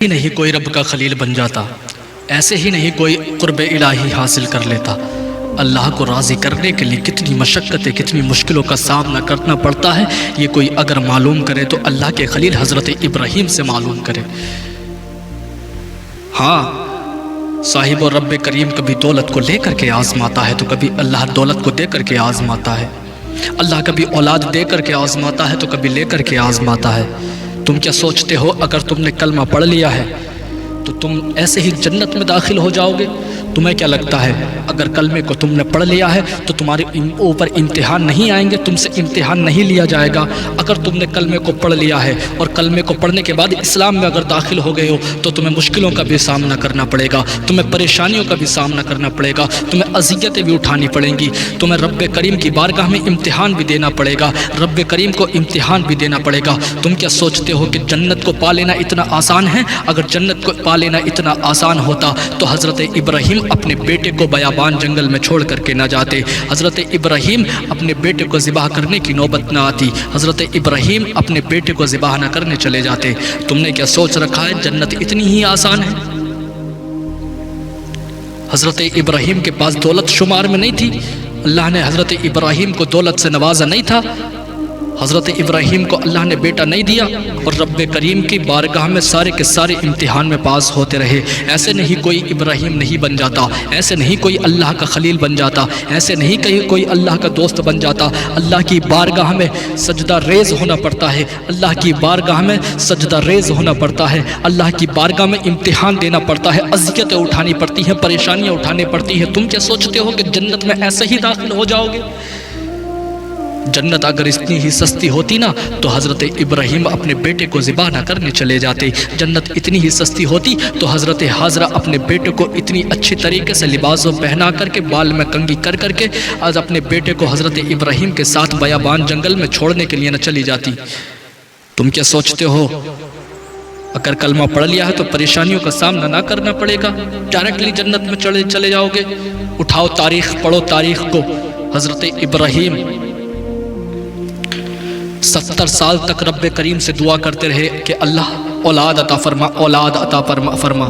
ہی نہیں کوئی رب کا خلیل بن جاتا، ایسے ہی نہیں کوئی قرب الہی حاصل کر لیتا۔ اللہ کو راضی کرنے کے لیے کتنی مشقتیں، کتنی مشکلوں کا سامنا کرنا پڑتا ہے، یہ کوئی اگر معلوم کرے تو اللہ کے خلیل حضرت ابراہیم سے معلوم کرے۔ ہاں، صاحب اور رب کریم کبھی دولت کو لے کر کے آزماتا ہے تو کبھی اللہ دولت کو دے کر کے آزماتا ہے۔ اللہ کبھی اولاد دے کر کے آزماتا ہے تو کبھی لے کر کے آزماتا ہے۔ تم کیا سوچتے ہو اگر تم نے کلمہ پڑھ لیا ہے تو تم ایسے ہی جنت میں داخل ہو جاؤ گے؟ تمہیں کیا لگتا ہے اگر کلمے کو تم نے پڑھ لیا ہے تو تمہارے اوپر امتحان نہیں آئیں گے، تم سے امتحان نہیں لیا جائے گا؟ اگر تم نے کلمے کو پڑھ لیا ہے اور کلمے کو پڑھنے کے بعد اسلام میں اگر داخل ہو گئے ہو تو تمہیں مشکلوں کا بھی سامنا کرنا پڑے گا، تمہیں پریشانیوں کا بھی سامنا کرنا پڑے گا، تمہیں اذیتیں بھی اٹھانی پڑیں گی، تمہیں رب کریم کی بارگاہ میں امتحان بھی دینا پڑے گا، رب کریم کو امتحان بھی دینا پڑے گا۔ تم کیا سوچتے ہو کہ جنت کو پا لینا اتنا آسان ہے؟ اگر جنت کو پا لینا اتنا آسان ہوتا تو حضرت ابراہیم اپنے بیٹے کو بیابان جنگل میں چھوڑ کر کے نہ جاتے، حضرت ابراہیم اپنے بیٹے کو ذبح کرنے کی نوبت نہ آتی، حضرت ابراہیم اپنے بیٹے کو ذبح نہ کرنے چلے جاتے۔ تم نے کیا سوچ رکھا ہے جنت اتنی ہی آسان ہے؟ حضرت ابراہیم کے پاس دولت شمار میں نہیں تھی، اللہ نے حضرت ابراہیم کو دولت سے نوازا نہیں تھا، حضرت ابراہیم کو اللہ نے بیٹا نہیں دیا اور رب کریم کی بارگاہ میں سارے کے سارے امتحان میں پاس ہوتے رہے۔ ایسے نہیں کوئی ابراہیم نہیں بن جاتا، ایسے نہیں کوئی اللہ کا خلیل بن جاتا، ایسے نہیں کہیں کوئی اللہ کا دوست بن جاتا۔ اللہ کی بارگاہ میں سجدہ ریز ہونا پڑتا ہے، اللہ کی بارگاہ میں سجدہ ریز ہونا پڑتا ہے، اللہ کی بارگاہ میں امتحان دینا پڑتا ہے، اذیتیں اٹھانی پڑتی ہیں، پریشانیاں اٹھانی پڑتی ہیں۔ تم کیا سوچتے ہو کہ جنت میں ایسے ہی داخل ہو جاؤ گے؟ جنت اگر اتنی ہی سستی ہوتی نا تو حضرت ابراہیم اپنے بیٹے کو ذبح نہ کرنے چلے جاتے۔ جنت اتنی ہی سستی ہوتی تو حضرت حاجرہ اپنے بیٹے کو اتنی اچھی طریقے سے لباسوں پہنا کر کے، بال میں کنگھی کر کر کے آج اپنے بیٹے کو حضرت ابراہیم کے ساتھ بیابان جنگل میں چھوڑنے کے لیے نہ چلی جاتی۔ تم کیا سوچتے ہو اگر کلمہ پڑھ لیا ہے تو پریشانیوں کا سامنا نہ کرنا پڑے گا، ڈائریکٹلی جنت میں چلے جاؤ گے؟ اٹھاؤ تاریخ، پڑھو تاریخ کو۔ حضرت ابراہیم 70 سال تک رب کریم سے دعا کرتے رہے کہ اللہ اولاد عطا فرما، اولاد عطا فرما۔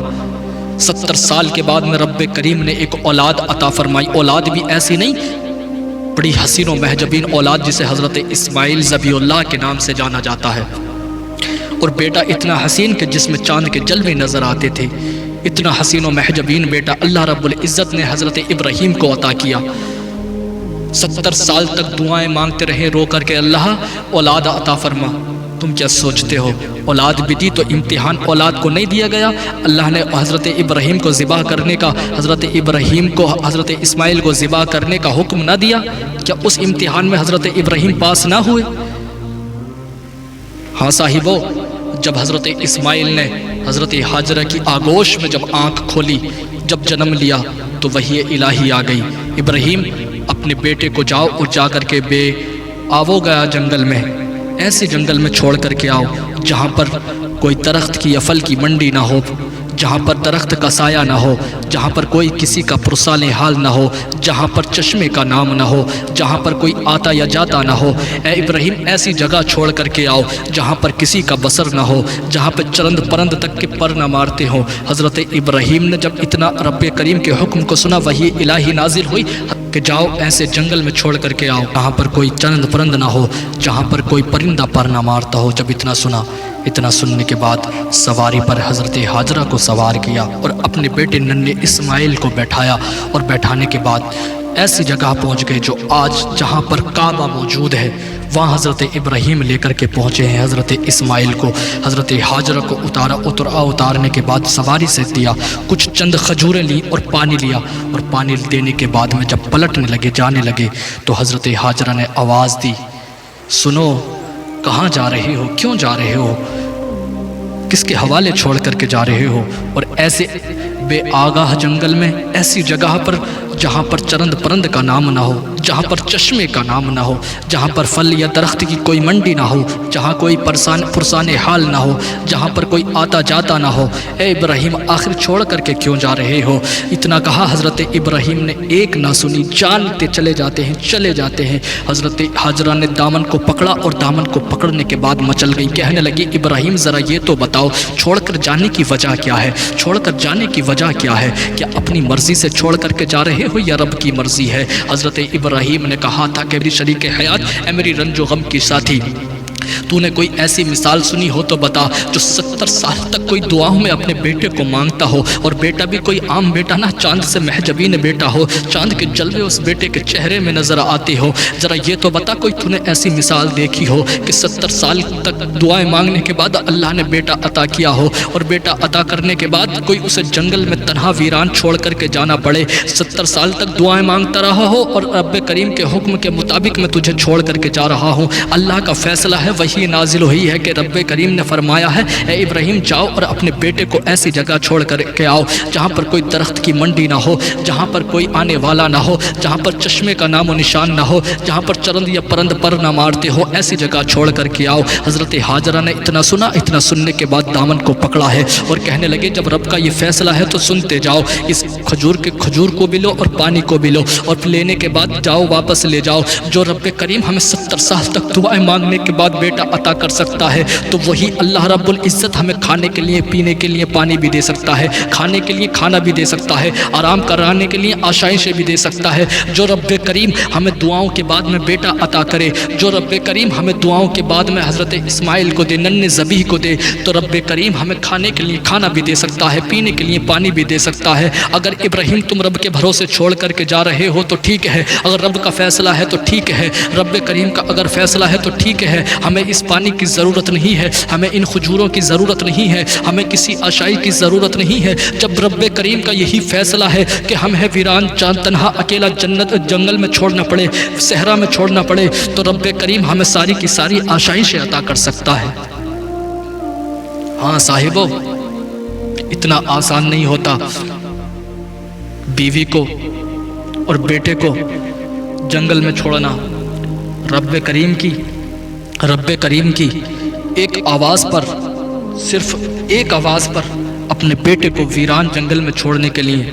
70 سال کے بعد میں رب کریم نے ایک اولاد عطا فرمائی، اولاد بھی ایسی نہیں، بڑی حسین و محجبین اولاد جسے حضرت اسماعیل ذبیح اللہ کے نام سے جانا جاتا ہے، اور بیٹا اتنا حسین کہ جس میں چاند کے جلوے نظر آتے تھے۔ اتنا حسین و محجبین بیٹا اللہ رب العزت نے حضرت ابراہیم کو عطا کیا۔ 70 سال تک دعائیں مانگتے رہے رو کر کے اللہ اولاد عطا فرما۔ تم کیا سوچتے ہو اولاد بھی دی تو امتحان اولاد کو نہیں دیا گیا؟ اللہ نے حضرت ابراہیم کو ذبح کرنے کا، حضرت ابراہیم کو حضرت اسماعیل کو ذبح کرنے کا حکم نہ دیا؟ کیا اس امتحان میں حضرت ابراہیم پاس نہ ہوئے؟ ہاں صاحبو، جب حضرت اسماعیل نے حضرت حاجرہ کی آغوش میں جب آنکھ کھولی، جب جنم لیا تو وحی الہی آ گئی، ابراہیم اپنے بیٹے کو جاؤ اور جا کر کے بے آو گیا جنگل میں، ایسے جنگل میں چھوڑ کر کے آؤ جہاں پر کوئی درخت کی یا پھل کی منڈی نہ ہو، جہاں پر درخت کا سایہ نہ ہو، جہاں پر کوئی کسی کا پرسان حال نہ ہو، جہاں پر چشمے کا نام نہ ہو، جہاں پر کوئی آتا یا جاتا نہ ہو۔ اے ابراہیم ایسی جگہ چھوڑ کر کے آؤ جہاں پر کسی کا بصر نہ ہو، جہاں پر چرند پرند تک کے پر نہ مارتے ہوں۔ حضرت ابراہیم نے جب اتنا رب کریم کے حکم کو سنا، وحی الہی نازل ہوئی کہ جاؤ ایسے جنگل میں چھوڑ کر کے آؤ جہاں پر کوئی چرند پرند نہ ہو، جہاں پر کوئی پرندہ پر نہ مارتا ہو۔ جب اتنا سنا، اتنا سننے کے بعد سواری پر حضرت حاجرہ کو سوار کیا اور اپنے بیٹے ننھے اسماعیل کو بیٹھایا، اور بیٹھانے کے بعد ایسی جگہ پہنچ گئے جو آج جہاں پر کعبہ موجود ہے وہاں حضرت ابراہیم لے کر کے پہنچے ہیں حضرت اسماعیل کو۔ حضرت حاجرہ کو اتارنے کے بعد سواری سے دیا، کچھ چند کھجوریں لی اور پانی لیا، اور پانی دینے کے بعد میں جب پلٹنے لگے، جانے لگے تو حضرت حاجرہ نے آواز دی، سنو کہاں جا رہے ہو، کیوں جا رہے ہو، کس کے حوالے چھوڑ کر کے جا رہے ہو؟ اور ایسے بے آگاہ جنگل میں، ایسی جگہ پر جہاں پر چرند پرند کا نام نہ ہو، جہاں پر چشمے کا نام نہ ہو، جہاں پر پھل یا درخت کی کوئی منڈی نہ ہو، جہاں کوئی پرسان حال نہ ہو، جہاں پر کوئی آتا جاتا نہ ہو، اے ابراہیم آخر چھوڑ کر کے کیوں جا رہے ہو؟ اتنا کہا حضرت ابراہیم نے ایک نہ سنی، جانتے چلے جاتے ہیں۔ حضرت ہاجرہ نے دامن کو پکڑا اور دامن کو پکڑنے کے بعد مچل گئی، کہنے لگی ابراہیم ذرا یہ تو بتاؤ چھوڑ کر جانے کی وجہ کیا ہے؟ چھوڑ کر جانے کی وجہ کیا ہے؟ کیا اپنی مرضی سے چھوڑ کر کے جا رہے ہو یا رب کی مرضی ہے؟ حضرت ابراہیم نے کہا تھا کہ میری شریک حیات، اے میری رنج و غم کی ساتھی، تو نے کوئی ایسی مثال سنی ہو تو بتا جو 70 سال تک کوئی دعاؤں میں اپنے بیٹے کو مانگتا ہو، اور بیٹا بھی کوئی عام بیٹا نہ، چاند سے محجبین بیٹا ہو، چاند کے جلوے اس بیٹے کے چہرے میں نظر آتے ہو۔ ذرا یہ تو بتا کوئی تو نے ایسی مثال دیکھی ہو کہ 70 سال تک دعائیں مانگنے کے بعد اللہ نے بیٹا عطا کیا ہو، اور بیٹا عطا کرنے کے بعد کوئی اسے جنگل میں تنہا ویران چھوڑ کر کے جانا پڑے؟ 70 سال تک دعائیں مانگتا رہا ہو اور رب کریم کے حکم کے مطابق میں تجھے چھوڑ کر کے جا رہا ہوں۔ اللہ کا فیصلہ ہے، وہی نازل ہوئی ہے کہ رب کریم نے فرمایا ہے اے ابراہیم جاؤ اور اپنے بیٹے کو ایسی جگہ چھوڑ کر کے آؤ جہاں پر کوئی درخت کی منڈی نہ ہو، جہاں پر کوئی آنے والا نہ ہو، جہاں پر چشمے کا نام و نشان نہ ہو، جہاں پر چرند یا پرند پر نہ مارتے ہو، ایسی جگہ چھوڑ کر کے آؤ۔ حضرت ہاجرہ نے اتنا سننے کے بعد دامن کو پکڑا ہے اور کہنے لگے جب رب کا یہ فیصلہ ہے تو سنتے جاؤ، اس کھجور کو بھی لو اور پانی کو بھی لو، اور لینے کے بعد جاؤ واپس لے جاؤ۔ جو رب کریم ہمیں 70 سال تک دعائیں مانگنے کے بعد بیٹا عطا کر سکتا ہے تو وہی اللہ رب العزت ہمیں کھانے کے لیے پینے کے لیے پانی بھی دے سکتا ہے، کھانے کے لیے کھانا بھی دے سکتا ہے، آرام کرانے کے لیے آشائشیں بھی دے سکتا ہے۔ جو رب کریم ہمیں دعاؤں کے بعد میں بیٹا عطا کرے، جو رب کریم ہمیں دعاؤں کے بعد میں حضرت اسماعیل کو دے، ننھے ذبیح کو دے، تو رب کریم ہمیں کھانے کے لیے کھانا بھی دے سکتا ہے، پینے کے لیے پانی بھی دے سکتا ہے۔ اگر ابراہیم تم رب کے بھروسے چھوڑ کر کے جا رہے ہو تو ٹھیک ہے، اگر رب کا فیصلہ ہے تو ٹھیک ہے، رب کریم کا اگر فیصلہ ہے تو ٹھیک ہے، ہمیں اس پانی کی ضرورت نہیں ہے، ہمیں ان کھجوروں کی ضرورت نہیں ہے، ہمیں کسی آشائی کی ضرورت نہیں ہے۔ جب رب کریم کا یہی فیصلہ ہے کہ ہمیں ویران تنہا اکیلا جنگل میں چھوڑنا پڑے، صحرا میں چھوڑنا پڑے، تو رب کریم ہمیں ساری کی ساری آشائشیں عطا کر سکتا ہے۔ ہاں صاحبو، اتنا آسان نہیں ہوتا بیوی کو اور بیٹے کو جنگل میں چھوڑنا۔ رب کریم کی ایک آواز پر، صرف ایک آواز پر اپنے بیٹے کو ویران جنگل میں چھوڑنے کے لیے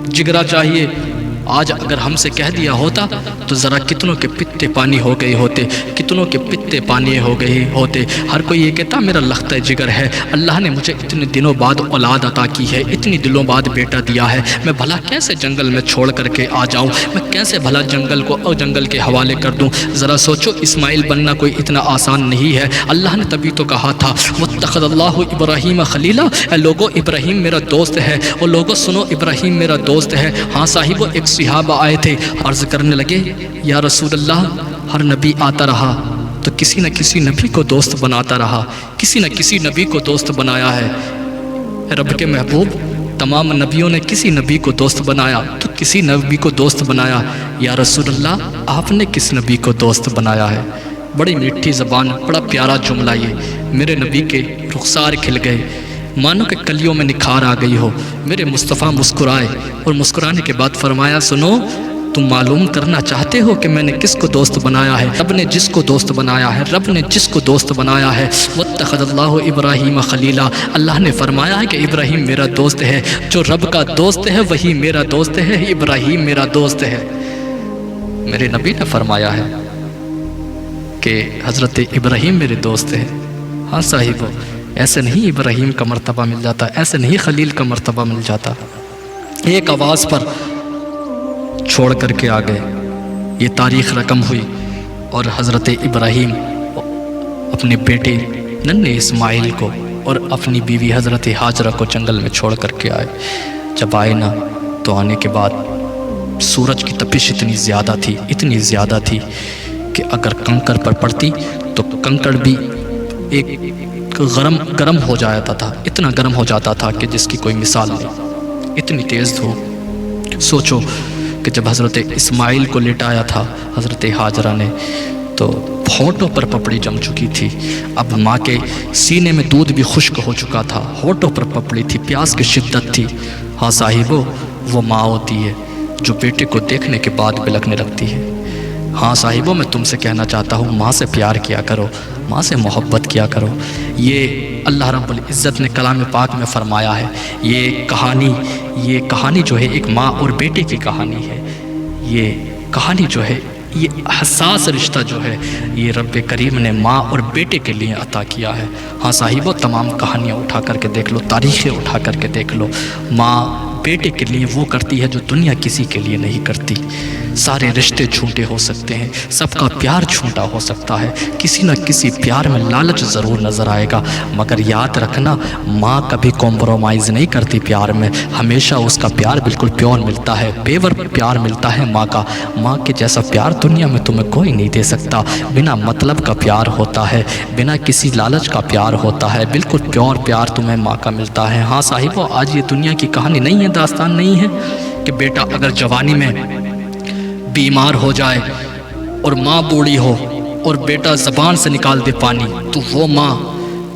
جگرا چاہیے۔ آج اگر ہم سے کہہ دیا ہوتا تو ذرا کتنوں کے پتے پانی ہو گئے ہوتے، کتنوں کے پتے پانی ہو گئے ہوتے۔ ہر کوئی یہ کہتا میرا لختہ جگر ہے، اللہ نے مجھے اتنے دنوں بعد اولاد عطا کی ہے، اتنی دنوں بعد بیٹا دیا ہے، میں بھلا کیسے جنگل میں چھوڑ کر کے آ جاؤں، میں کیسے بھلا جنگل کے حوالے کر دوں۔ ذرا سوچو، اسماعیل بننا کوئی اتنا آسان نہیں ہے۔ اللہ نے تبھی تو کہا تھا واتخذ اللہ ابراہیم خلیلا، اے لوگو ابراہیم میرا دوست ہے، اور لوگو سنو ابراہیم میرا دوست ہے۔ ہاں صاحبو، ایک صحابہ آئے تھے، عرض کرنے لگے یا رسول اللہ، ہر نبی آتا رہا تو کسی نہ کسی نبی کو دوست بناتا رہا، کسی نہ کسی نبی کو دوست بنایا ہے۔ رب کے محبوب، تمام نبیوں نے کسی نبی کو دوست بنایا تو کسی نبی کو دوست بنایا، یا رسول اللہ آپ نے کس نبی کو دوست بنایا ہے؟ بڑی میٹھی زبان، بڑا پیارا جملہ یہ۔ میرے نبی کے رخسار کھل گئے، مانو کہ کلیوں میں نکھار آ گئی ہو۔ میرے مصطفیٰ مسکرائے اور مسکرانے کے بعد فرمایا سنو، تم معلوم کرنا چاہتے ہو کہ میں نے کس کو دوست بنایا ہے؟ رب نے جس کو دوست بنایا ہے، رب نے جس کو دوست بنایا ہے۔ واتخذ اللہ ابراہیم خلیلا، اللہ نے فرمایا ہے کہ ابراہیم میرا دوست ہے، جو رب کا دوست ہے وہی میرا دوست ہے، ابراہیم میرا دوست ہے۔ میرے نبی نے فرمایا ہے کہ حضرت ابراہیم میرے دوست ہے۔ ہاں صاحبو، ایسے نہیں ابراہیم کا مرتبہ مل جاتا، ایسے نہیں خلیل کا مرتبہ مل جاتا۔ ایک آواز پر چھوڑ کر کے آ گئے، یہ تاریخ رقم ہوئی، اور حضرت ابراہیم اپنے بیٹے ننھے اسماعیل کو اور اپنی بیوی حضرت ہاجرہ کو جنگل میں چھوڑ کر کے آئے۔ جب آئے نا تو آنے کے بعد سورج کی تپش اتنی زیادہ تھی کہ اگر کنکر پر پڑتی تو کنکر بھی ایک گرم ہو جاتا تھا، اتنا گرم ہو جاتا تھا کہ جس کی کوئی مثال نہیں، اتنی تیز دھوپ۔ سوچو کہ جب حضرت اسماعیل کو لٹایا تھا حضرت ہاجرہ نے تو ہونٹوں پر پپڑی جم چکی تھی، اب ماں کے سینے میں دودھ بھی خشک ہو چکا تھا، ہونٹوں پر پپڑی تھی، پیاس کی شدت تھی۔ ہاں صاحبو، وہ ماں ہوتی ہے جو بیٹے کو دیکھنے کے بعد بلکنے لگتی ہے۔ ہاں صاحبوں، میں تم سے کہنا چاہتا ہوں، ماں سے پیار کیا کرو، ماں سے محبت کیا کرو۔ یہ اللہ رب العزت نے کلام پاک میں فرمایا ہے۔ یہ کہانی جو ہے ایک ماں اور بیٹے کی کہانی ہے۔ یہ کہانی جو ہے، یہ حساس رشتہ جو ہے، یہ رب کریم نے ماں اور بیٹے کے لیے عطا کیا ہے۔ ہاں صاحبوں، تمام کہانیاں اٹھا کر کے دیکھ لو، تاریخیں اٹھا کر کے دیکھ لو، ماں بیٹے کے لیے وہ کرتی ہے جو دنیا کسی کے لیے نہیں کرتی۔ سارے رشتے جھوٹے ہو سکتے ہیں، سب کا پیار جھوٹا ہو سکتا ہے، کسی نہ کسی پیار میں لالچ ضرور نظر آئے گا، مگر یاد رکھنا ماں کبھی کمپرومائز نہیں کرتی پیار میں، ہمیشہ اس کا پیار بالکل پیور ملتا ہے، پیور پیار ملتا ہے ماں کا۔ ماں کے جیسا پیار دنیا میں تمہیں کوئی نہیں دے سکتا۔ بنا مطلب کا پیار ہوتا ہے، بنا کسی لالچ کا پیار ہوتا ہے، بالکل پیور پیار تمہیں ماں کا ملتا ہے۔ ہاں صاحبوں، آج یہ دنیا کی کہانی نہیں ہے، داستان نہیں ہے کہ بیٹا اگر جوانی میں بیمار ہو جائے اور ماں بوڑھی ہو اور بیٹا زبان سے نکال دے پانی، تو وہ ماں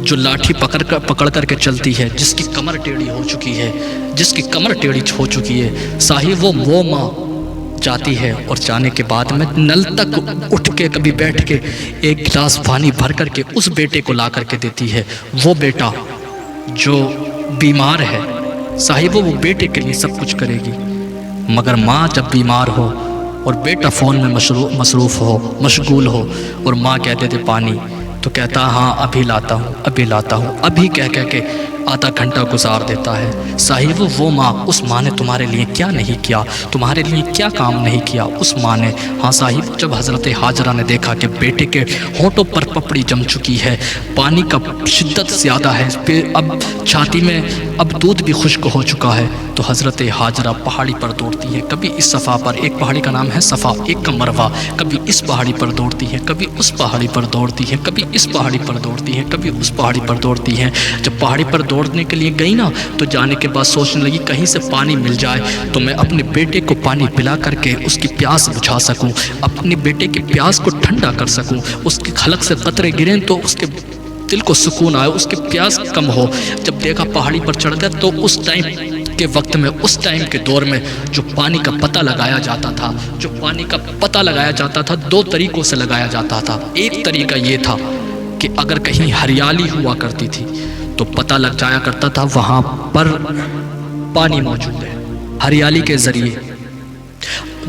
جو لاٹھی پکڑ کر کے چلتی ہے، جس کی کمر ٹیڑھی ہو چکی ہے، صاحب وہ ماں جاتی ہے اور جانے کے بعد میں نل تک اٹھ کے کبھی بیٹھ کے ایک گلاس پانی بھر کر کے اس بیٹے کو لا کر کے دیتی ہے۔ وہ بیٹا جو بیمار ہے صاحب، وہ بیٹے کے لیے سب کچھ کرے گی، مگر ماں جب بیمار ہو اور بیٹا فون میں مشغول ہو اور ماں کہتے تھے پانی، تو کہتا ہاں ابھی لاتا ہوں، ابھی کہہ کے آدھا گھنٹہ گزار دیتا ہے۔ صاحب وہ ماں، اس ماں نے تمہارے لیے کیا نہیں کیا، تمہارے لیے کیا کام نہیں کیا اس ماں نے۔ ہاں صاحب، جب حضرت حاجرہ نے دیکھا کہ بیٹے کے ہونٹوں پر پپڑی جم چکی ہے، پانی کا شدت زیادہ ہے، اب چھاتی میں اب دودھ بھی خشک ہو چکا ہے، تو حضرت حاجرہ پہاڑی پر دوڑتی ہے، کبھی اس صفا پر، ایک پہاڑی کا نام ہے صفا، ایک کا مروہ، کبھی اس پہاڑی پر دوڑتی ہے، کبھی اس پہاڑی پر دوڑتی ہے، کبھی اس پہاڑی پر دوڑتی ہے، کبھی اس پہاڑی پر دوڑتی ہے۔ جب پہاڑی پر دوڑنے کے لیے گئی نا، تو جانے کے بعد سوچنے لگی کہیں سے پانی مل جائے تو میں اپنے بیٹے کو پانی پلا کر کے اس کی پیاس بجھا سکوں، اپنے بیٹے کی پیاس کو ٹھنڈا کر سکوں، اس کی حلق سے قطرے گریں تو اس کے دل کو سکون آئے، اس کی پیاس کم ہو۔ جب دیکھا پہاڑی پر چڑھ گیا، تو اس ٹائم کے وقت میں، اس ٹائم کے دور میں جو پانی کا پتہ لگایا جاتا تھا، دو طریقوں سے لگایا جاتا تھا۔ ایک طریقہ یہ تھا کہ اگر کہیں ہریالی ہوا کرتی تھی تو پتہ لگ جایا کرتا تھا وہاں پر پانی موجود ہے، ہریالی کے ذریعے۔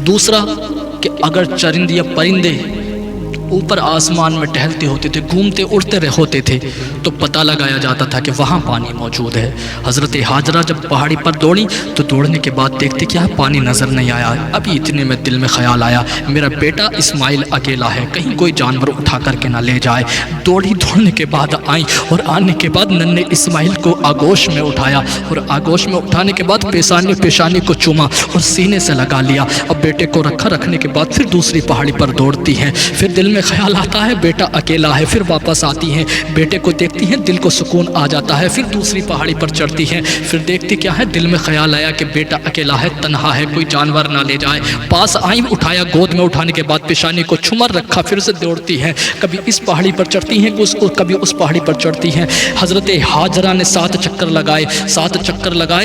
دوسرا کہ اگر چرند یا پرندے اوپر آسمان میں ٹہلتے ہوتے تھے، گھومتے اڑتے ہوتے تھے، تو پتہ لگایا جاتا تھا کہ وہاں پانی موجود ہے۔ حضرت حاجرہ جب پہاڑی پر دوڑی تو دوڑنے کے بعد دیکھتے کیا پانی نظر نہیں آیا۔ ابھی اتنے میں دل میں خیال آیا، میرا بیٹا اسماعیل اکیلا ہے، کہیں کوئی جانور اٹھا کر کے نہ لے جائے۔ دوڑنے کے بعد آئیں اور آنے کے بعد ننھے اسماعیل کو آگوش میں اٹھایا، اور آگوش میں اٹھانے کے بعد پیشانی کو چوما اور سینے سے لگا لیا۔ اب بیٹے کو رکھنے کے بعد پھر دوسری پہاڑی پر دوڑتی ہیں، پھر دل میں خیال آتا ہے بیٹا اکیلا ہے، پھر واپس آتی ہیں، بیٹے کو دیکھتی ہیں، دل کو سکون آ جاتا ہے، پھر دوسری پہاڑی پر چڑھتی ہیں، پھر دیکھتی کیا ہے، دل میں خیال آیا کہ بیٹا اکیلا ہے، تنہا ہے، کوئی جانور نہ لے جائے۔ پاس آئیں، اٹھایا، گود میں اٹھانے کے بعد پیشانی کو چمر رکھا، پھر سے دوڑتی ہیں، کبھی اس پہاڑی پر چڑھتی ہیں، کبھی اس پہاڑی پر چڑھتی ہیں۔ حضرت حاجرہ نے 7 چکر لگائے،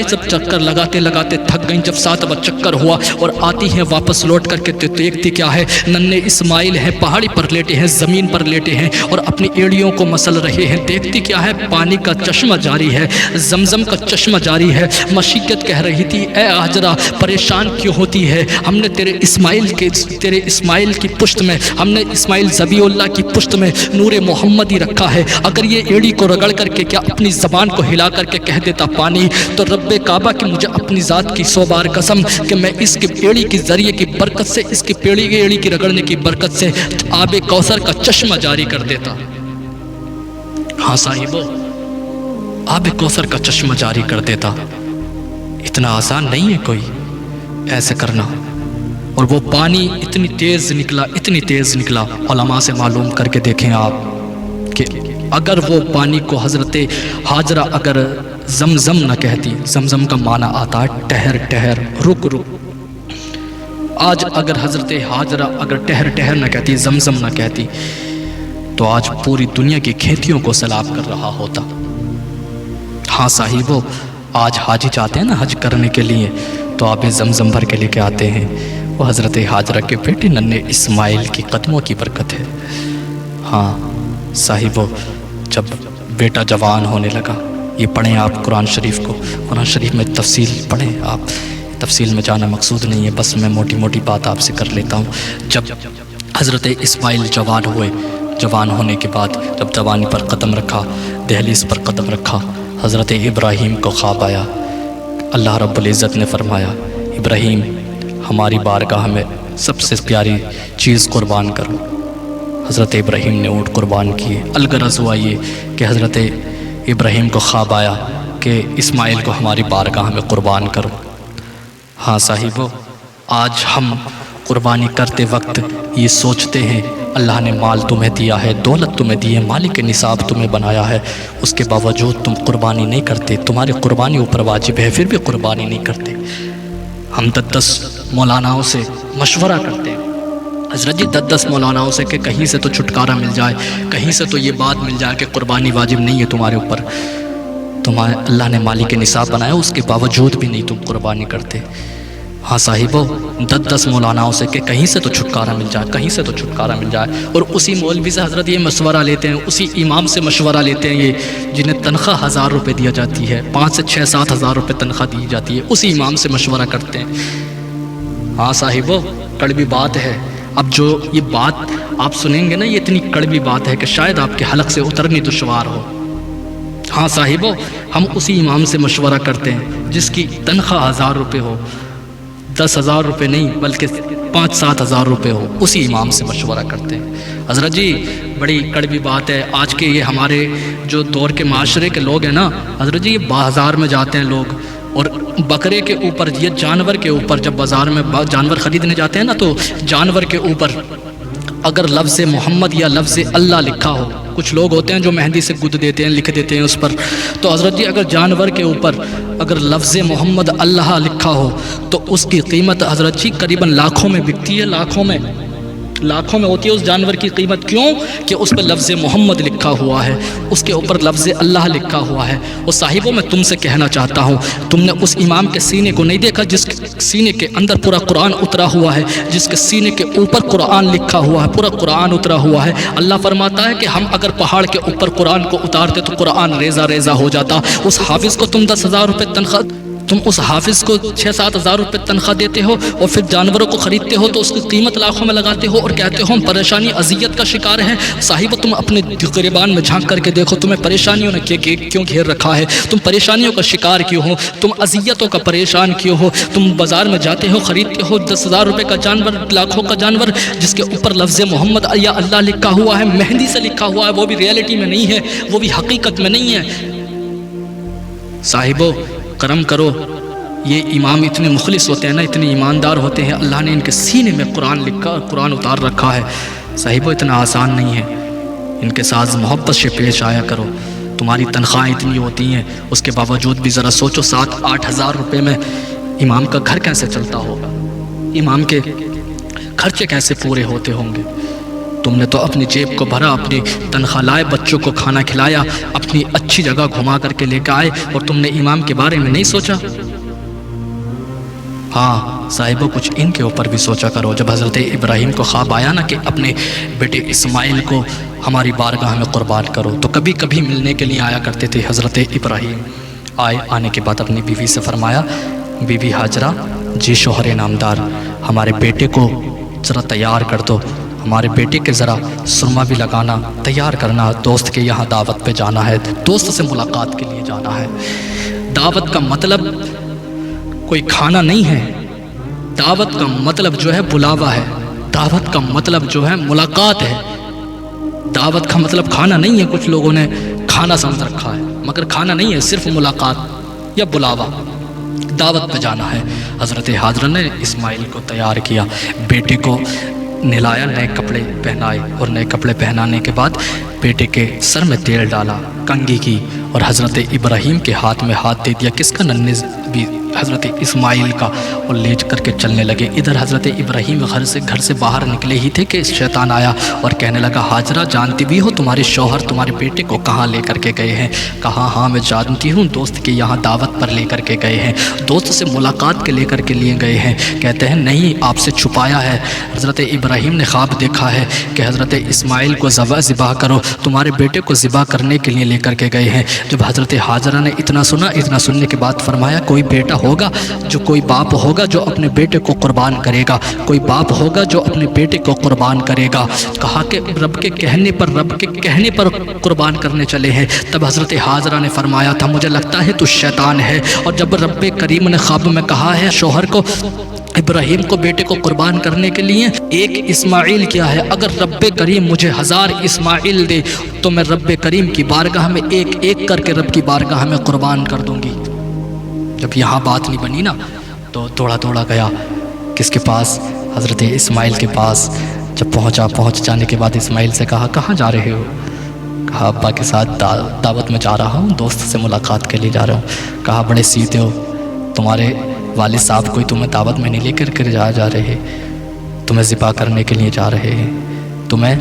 جب چکر لگاتے تھک گئیں، جب 7واں چکر ہوا اور آتی ہیں واپس لوٹ کر کے، دیکھتی کیا ہے، ننھے اسماعیل ہیں، پہاڑی پر لیٹے ہیں، زمین پر لیٹے ہیں اور اپنی ایڑیوں کو مسل رہے ہیں۔ دیکھتی کیا ہے، پانی کا چشمہ جاری ہے، زمزم کا چشمہ جاری ہے۔ مشیقت کہہ رہی تھی، اے حاجرہ پریشان کیوں ہوتی ہے، ہم نے تیرے اسماعیل کی پشت میں، ہم نے اسماعیل ذبیح اللہ کی پشت میں نور محمدی رکھا ہے، اگر یہ ایڑی کو رگڑ کر کے کیا اپنی زبان کو ہلا کر کے کہہ دیتا پانی، تو رب کعبہ کی مجھے اپنی ذات کی 100 بار قسم کہ میں اس کی ایڑی کی ذریعے کی برکت سے، اس کی ایڑی کی رگڑنے کی برکت سے آب کوثر کا چشمہ جاری کر دیتا۔ ہاں صاحبو، آب کوثر کا چشمہ جاری کر دیتا۔ اتنا آسان نہیں ہے کوئی ایسے کرنا، اور وہ پانی اتنی تیز نکلا، علماء سے معلوم کر کے دیکھیں آپ کہ اگر وہ پانی کو حضرت حاجرہ اگر زمزم نہ کہتی، زمزم کا معنی آتا ہے ٹہر، رک۔ آج اگر حضرت حاجرہ اگر ٹہر نہ کہتی، زمزم نہ کہتی، تو آج پوری دنیا کی کھیتیوں کو سیلاب کر رہا ہوتا۔ ہاں صاحبو، آج حاجی چاہتے ہیں نا حج کرنے کے لیے تو آب زمزم بھر کے لے کے آتے ہیں، وہ حضرت حاجرہ کے بیٹے ننھے اسماعیل کی قدموں کی برکت ہے۔ ہاں صاحبو، جب بیٹا جوان ہونے لگا، یہ پڑھیں آپ قرآن شریف کو، قرآن شریف میں تفصیل پڑھیں آپ، تفصیل میں جانا مقصود نہیں ہے، بس میں موٹی موٹی بات آپ سے کر لیتا ہوں۔ جب حضرت اسماعیل جوان ہوئے، جوان ہونے کے بعد جب جوانی پر قدم رکھا، دہلیز پر قدم رکھا، حضرت ابراہیم کو خواب آیا۔ اللہ رب العزت نے فرمایا، ابراہیم ہماری بارگاہ میں سب سے پیاری چیز قربان کرو۔ حضرت ابراہیم نے اونٹ قربان کیے۔ الغرض ہوا یہ کہ حضرت ابراہیم کو خواب آیا کہ اسماعیل کو ہماری بارگاہ میں قربان کرو۔ ہاں صاحبو، آج ہم قربانی کرتے وقت یہ سوچتے ہیں اللہ نے مال تمہیں دیا ہے، دولت تمہیں دی ہے، مالک نصاب تمہیں بنایا ہے، اس کے باوجود تم قربانی نہیں کرتے، تمہاری قربانی اوپر واجب ہے پھر بھی قربانی نہیں کرتے۔ ہم 10 مولاناؤں سے مشورہ کرتے ہیں، حضرت جی 10 مولاناؤں سے کہ کہیں سے تو چھٹکارا مل جائے، کہیں سے تو یہ بات مل جائے کہ قربانی واجب نہیں ہے تمہارے اوپر، تمہارے اللہ نے مالک نصاب بنایا اس کے باوجود بھی نہیں تم قربانی کرتے۔ ہاں صاحبو، 10 مولاناؤں سے کہ کہیں سے تو چھٹکارا مل جائے، کہیں سے تو چھٹکارا مل جائے، اور اسی مولوی سے حضرت یہ مشورہ لیتے ہیں، اسی امام سے مشورہ لیتے ہیں، یہ جنہیں تنخواہ 1000 روپے دیا جاتی ہے، 5 سے 6 7 ہزار روپے تنخواہ دی جاتی ہے، اسی امام سے مشورہ کرتے ہیں۔ ہاں صاحبو، کڑوی بات ہے۔ اب جو یہ بات آپ سنیں گے نا، یہ اتنی کڑوی بات ہے کہ شاید آپ کے حلق سے اترنی دشوار ہو۔ ہاں صاحبو، ہم اسی امام سے مشورہ کرتے ہیں جس کی تنخواہ 1000 روپے ہو، 10,000 روپے نہیں بلکہ 5 7 ہزار روپے ہو، اسی امام سے مشورہ کرتے ہیں۔ حضرت جی بڑی کڑوی بات ہے، آج کے یہ ہمارے جو دور کے معاشرے کے لوگ ہیں نا حضرت جی، یہ بازار میں جاتے ہیں لوگ اور بکرے کے اوپر، یہ جانور کے اوپر، جب بازار میں جانور خریدنے جاتے ہیں نا تو جانور کے اوپر اگر لفظ محمد یا لفظ اللہ لکھا ہو، کچھ لوگ ہوتے ہیں جو مہندی سے گد دیتے ہیں، لکھ دیتے ہیں اس پر، تو حضرت جی اگر جانور کے اوپر اگر لفظ محمد اللہ لکھا ہو تو اس کی قیمت حضرت جی قریباً لاکھوں میں بکتی ہے، لاکھوں میں ہوتی ہے اس جانور کی قیمت۔ کیوں کہ اس پہ لفظ محمد لکھا ہوا ہے، اس کے اوپر لفظ اللہ لکھا ہوا ہے۔ اور صاحبوں، میں تم سے کہنا چاہتا ہوں، تم نے اس امام کے سینے کو نہیں دیکھا جس سینے کے اندر پورا قرآن اترا ہوا ہے، جس کے سینے کے اوپر قرآن لکھا ہوا ہے، پورا قرآن اترا ہوا ہے۔ اللہ فرماتا ہے کہ ہم اگر پہاڑ کے اوپر قرآن کو اتارتے تو قرآن ریزہ ریزہ ہو جاتا۔ اس حافظ کو تم 10,000 روپے تنخواہ، تم اس حافظ کو 6 7 ہزار روپے تنخواہ دیتے ہو اور پھر جانوروں کو خریدتے ہو تو اس کی قیمت لاکھوں میں لگاتے ہو اور کہتے ہو ہم پریشانی اذیت کا شکار ہیں۔ صاحب، تم اپنے گریبان میں جھانک کر کے دیکھو، تمہیں پریشانیوں نے کیوں گھیر رکھا ہے؟ تم پریشانیوں کا شکار کیوں ہو؟ تم اذیتوں کا پریشان کیوں ہو؟ تم بازار میں جاتے ہو، خریدتے ہو 10,000 روپے کا جانور، لاکھوں کا جانور جس کے اوپر لفظ محمد یا اللہ لکھا ہوا ہے، مہندی سے لکھا ہوا ہے، وہ بھی ریئلٹی میں نہیں ہے، وہ بھی حقیقت میں نہیں ہے۔ صاحبو کرم کرو، یہ امام اتنے مخلص ہوتے ہیں نا، اتنے ایماندار ہوتے ہیں، اللہ نے ان کے سینے میں قرآن لکھا، قرآن اتار رکھا ہے۔ صاحبو اتنا آسان نہیں ہے، ان کے ساتھ محبت سے پیش آیا کرو۔ تمہاری تنخواہیں اتنی ہوتی ہیں، اس کے باوجود بھی ذرا سوچو 7 8 ہزار روپے میں امام کا گھر کیسے چلتا ہوگا، امام کے خرچے کیسے پورے ہوتے ہوں گے۔ تم نے تو اپنی جیب کو بھرا، اپنی تنخواہ لائے، بچوں کو کھانا کھلایا، اپنی اچھی جگہ گھما کر کے لے کے آئے، اور تم نے امام کے بارے میں نہیں سوچا۔ ہاں صاحبو، کچھ ان کے اوپر بھی سوچا کرو۔ جب حضرت ابراہیم کو خواب آیا نا کہ اپنے بیٹے اسماعیل کو ہماری بارگاہ میں قربان کرو، تو کبھی کبھی ملنے کے لیے آیا کرتے تھے حضرت ابراہیم۔ آنے کے بعد اپنی بیوی سے فرمایا، بی بی حاجرہ جی شوہر نامدار، ہمارے بیٹے کو ذرا تیار کر دو، ہمارے بیٹے کے ذرا سرما بھی لگانا، تیار کرنا، دوست کے یہاں دعوت پہ جانا ہے، دوست سے ملاقات کے لیے جانا ہے۔ دعوت کا مطلب کوئی کھانا نہیں ہے، دعوت کا مطلب جو ہے بلاوا ہے، دعوت کا مطلب جو ہے ملاقات ہے، دعوت کا مطلب کھانا نہیں ہے۔ کچھ لوگوں نے کھانا سمجھ رکھا ہے، مگر کھانا نہیں ہے، صرف ملاقات یا بلاوا، دعوت پہ جانا ہے۔ حضرت حاجرہ نے اسماعیل کو تیار کیا، بیٹے کو نہلایا، نئے کپڑے پہنائے، اور نئے کپڑے پہنانے کے بعد بیٹے کے سر میں تیل ڈالا، کنگھی کی، اور حضرت ابراہیم کے ہاتھ میں ہاتھ دے دیا۔ کس کا؟ ننھے حضرت اسماعیل کا اور لے کر کے چلنے لگے۔ ادھر حضرت ابراہیم گھر سے باہر نکلے ہی تھے کہ شیطان آیا اور کہنے لگا ہاجرہ جانتی بھی ہو تمہارے شوہر تمہارے بیٹے کو کہاں لے کر کے گئے ہیں؟ کہا ہاں میں جانتی ہوں، دوست کے یہاں دعوت پر لے کر کے گئے ہیں، دوست سے ملاقات کے لے کر کے لیے گئے ہیں۔ کہتے ہیں نہیں، آپ سے چھپایا ہے۔ حضرت ابراہیم نے خواب دیکھا ہے کہ حضرت اسماعیل کو ذبح کرو، تمہارے بیٹے کو ذبح کرنے کے لیے لے کر کے گئے ہیں۔ جب حضرت حاجرہ نے اتنا سننے کے بعد فرمایا کوئی بیٹا ہوگا، کوئی باپ ہوگا جو اپنے بیٹے کو قربان کرے گا، کوئی باپ ہوگا جو اپنے بیٹے کو قربان کرے گا۔ کہا کہ رب کے کہنے پر قربان کرنے چلے ہیں۔ تب حضرت حاجرہ نے فرمایا تھا مجھے لگتا ہے تو شیطان ہے، اور جب رب کریم نے خواب میں کہا ہے شوہر کو ابراہیم کو بیٹے کو قربان کرنے کے لیے ایک اسماعیل کیا ہے، اگر رب کریم مجھے 1000 اسماعیل دے تو میں رب کریم کی بارگاہ میں ایک ایک کر کے رب کی بارگاہ میں قربان کر دوں گی۔ جب یہاں بات نہیں بنی نا تو دوڑا گیا کس کے پاس؟ حضرت اسماعیل کے پاس۔ جب پہنچ جانے کے بعد اسماعیل سے کہا کہاں جا رہے ہو؟ کہا ابا کے ساتھ دعوت میں جا رہا ہوں، دوست سے ملاقات کے لیے جا رہا ہوں۔ کہا بڑے سیدھے ہو، تمہارے والد صاحب کوئی تمہیں دعوت میں نہیں لے کر کے جا رہے، تمہیں ذبح کرنے کے لیے جا رہے ہیں، تمہیں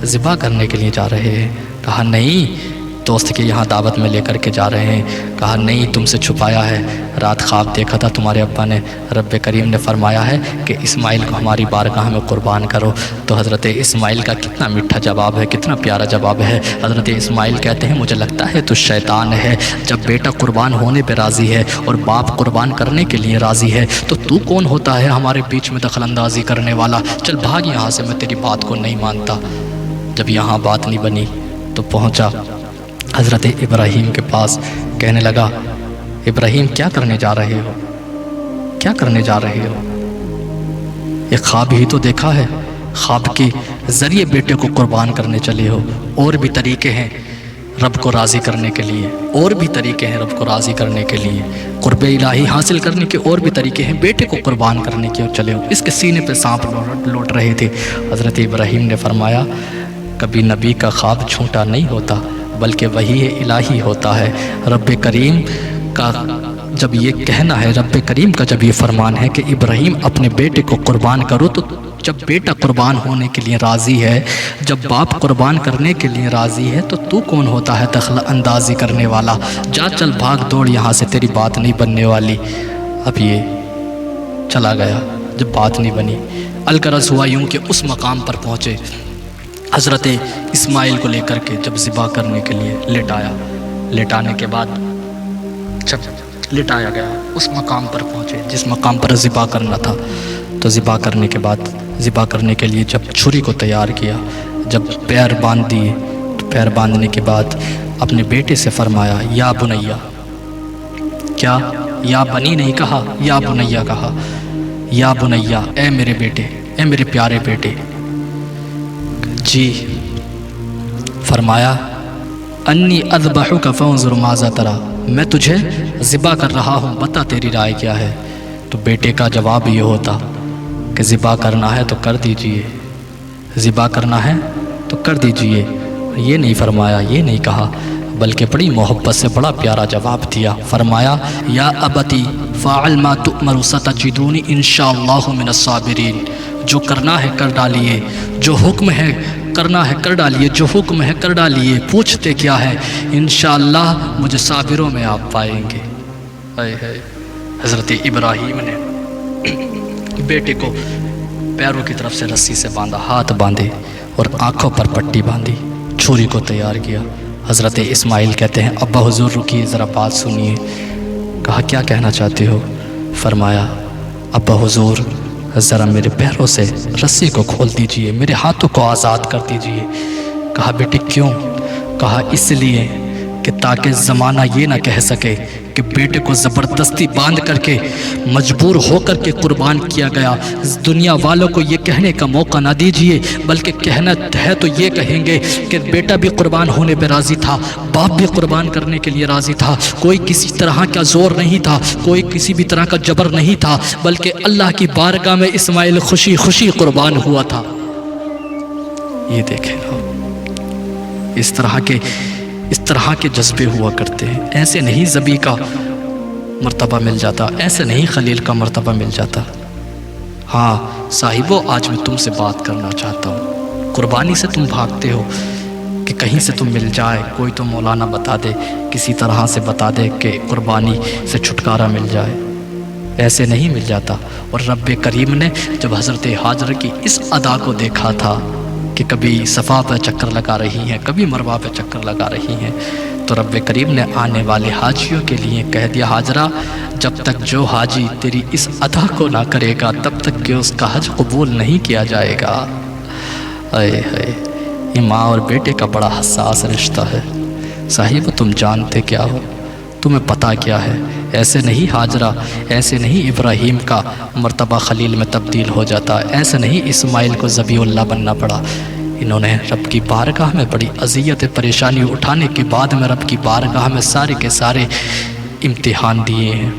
ذبح کرنے کے لیے جا رہے ہیں۔ کہا نہیں، دوست کے یہاں دعوت میں لے کر کے جا رہے ہیں۔ کہا نہیں، تم سے چھپایا ہے، رات خواب دیکھا تھا تمہارے ابا نے، رب کریم نے فرمایا ہے کہ اسماعیل کو ہماری بارگاہ میں قربان کرو۔ تو حضرت اسماعیل کا کتنا میٹھا جواب ہے، کتنا پیارا جواب ہے۔ حضرت اسماعیل کہتے ہیں مجھے لگتا ہے تو شیطان ہے، جب بیٹا قربان ہونے پہ راضی ہے اور باپ قربان کرنے کے لیے راضی ہے تو کون ہوتا ہے ہمارے بیچ میں دخل اندازی کرنے والا؟ چل بھاگ یہاں سے، میں تیری بات کو نہیں مانتا۔ جب یہاں بات نہیں بنی تو پہنچا حضرت ابراہیم کے پاس، کہنے لگا ابراہیم کیا کرنے جا رہے ہو؟ کیا کرنے جا رہے ہو؟ ایک خواب ہی تو دیکھا ہے، خواب کے ذریعے بیٹے کو قربان کرنے چلے ہو۔ اور بھی طریقے ہیں رب کو راضی کرنے کے لیے، اور بھی طریقے ہیں رب کو راضی کرنے کے لیے، قرب الہی حاصل کرنے کے اور بھی طریقے ہیں، بیٹے کو قربان کرنے کے چلے ہو۔ اس کے سینے پہ سانپ لوٹ رہے تھے۔ حضرت ابراہیم نے فرمایا کبھی نبی کا خواب جھوٹا نہیں ہوتا بلکہ وحی الہی ہوتا ہے۔ رب کریم کا جب یہ کہنا ہے، رب کریم کا جب یہ فرمان ہے کہ ابراہیم اپنے بیٹے کو قربان کرو، تو جب بیٹا قربان ہونے کے لیے راضی ہے، جب باپ قربان کرنے کے لیے راضی ہے تو کون ہوتا ہے دخل اندازی کرنے والا؟ جا چل بھاگ دوڑ یہاں سے، تیری بات نہیں بننے والی۔ اب یہ چلا گیا، جب بات نہیں بنی الغرض ہوا یوں کہ اس مقام پر پہنچے، حضرت اسماعیل کو لے کر کے جب ذبح کرنے کے لیے لٹانے کے بعد جب لٹایا گیا اس مقام پر پہنچے جس مقام پر ذبح کرنا تھا، تو ذبح کرنے کے بعد ذبح کرنے کے لیے جب چھری کو تیار کیا، جب پیر باندھ دیے، تو پیر باندھنے کے بعد اپنے بیٹے سے فرمایا یا بنیا، کیا یا بنی نہیں کہا، یا بنیا کہا، یا بنیا اے میرے بیٹے، اے میرے پیارے بیٹے۔ جی فرمایا انی اذبحک فانظر ماذا تری، میں تجھے ذبح کر رہا ہوں، بتا تیری رائے کیا ہے۔ تو بیٹے کا جواب یہ ہوتا کہ ذبح کرنا ہے تو کر دیجئے، ذبح کرنا ہے تو کر دیجئے۔ یہ نہیں فرمایا، یہ نہیں کہا، بلکہ بڑی محبت سے بڑا پیارا جواب دیا۔ فرمایا یا ابتی فاعل ما تؤمر ستجدونی انشاءاللہ من الصابرین، جو کرنا ہے کر ڈالیے، جو حکم ہے کرنا ہے کر ڈالیے، جو حکم ہے کر ڈالیے، پوچھتے کیا ہے، انشاءاللہ مجھے صابروں میں آپ پائیں گے۔ حضرت ابراہیم نے بیٹے کو پیروں کی طرف سے رسی سے باندھا، ہاتھ باندھے اور آنکھوں پر پٹی باندھی، چھری کو تیار کیا۔ حضرت اسماعیل کہتے ہیں ابا حضور رکیے، ذرا بات سنیے۔ کہا کیا کہنا چاہتے ہو؟ فرمایا ابا حضور ذرا میرے پیروں سے رسی کو کھول دیجئے، میرے ہاتھوں کو آزاد کر دیجئے۔ کہا بیٹے کیوں؟ کہا اس لیے کہ تاکہ زمانہ یہ نہ کہہ سکے کہ بیٹے کو زبردستی باندھ کر کے مجبور ہو کر کے قربان کیا گیا۔ دنیا والوں کو یہ کہنے کا موقع نہ دیجئے، بلکہ کہنا ہے تو یہ کہیں گے کہ بیٹا بھی قربان ہونے پہ راضی تھا، باپ بھی قربان کرنے کے لیے راضی تھا، کوئی کسی طرح کا زور نہیں تھا، کوئی کسی بھی طرح کا جبر نہیں تھا، بلکہ اللہ کی بارگاہ میں اسماعیل خوشی خوشی قربان ہوا تھا۔ یہ دیکھیں اس طرح کے جذبے ہوا کرتے ہیں، ایسے نہیں ذبح کا مرتبہ مل جاتا، ایسے نہیں خلیل کا مرتبہ مل جاتا۔ ہاں صاحبو، آج میں تم سے بات کرنا چاہتا ہوں۔ قربانی سے تم بھاگتے ہو کہ کہیں سے تم مل جائے، کوئی تو مولانا بتا دے، کسی طرح سے بتا دے کہ قربانی سے چھٹکارا مل جائے۔ ایسے نہیں مل جاتا۔ اور رب کریم نے جب حضرت ہاجرہ کی اس ادا کو دیکھا تھا کہ کبھی صفا پہ چکر لگا رہی ہیں، کبھی مروہ پہ چکر لگا رہی ہیں، تو رب کریم نے آنے والے حاجیوں کے لیے کہہ دیا، ہاجرہ جب تک جو حاجی تیری اس ادا کو نہ کرے گا تب تک کہ اس کا حج قبول نہیں کیا جائے گا۔ اے اے، یہ ماں اور بیٹے کا بڑا حساس رشتہ ہے۔ صاحب تم جانتے کیا ہو، تمہیں پتہ کیا ہے؟ ایسے نہیں ہاجرہ، ایسے نہیں ابراہیم کا مرتبہ خلیل میں تبدیل ہو جاتا، ایسے نہیں اسماعیل کو ذبیح اللہ بننا پڑا۔ انہوں نے رب کی بارگاہ میں بڑی اذیت پریشانی اٹھانے کے بعد میں رب کی بارگاہ میں سارے کے سارے امتحان دیے ہیں۔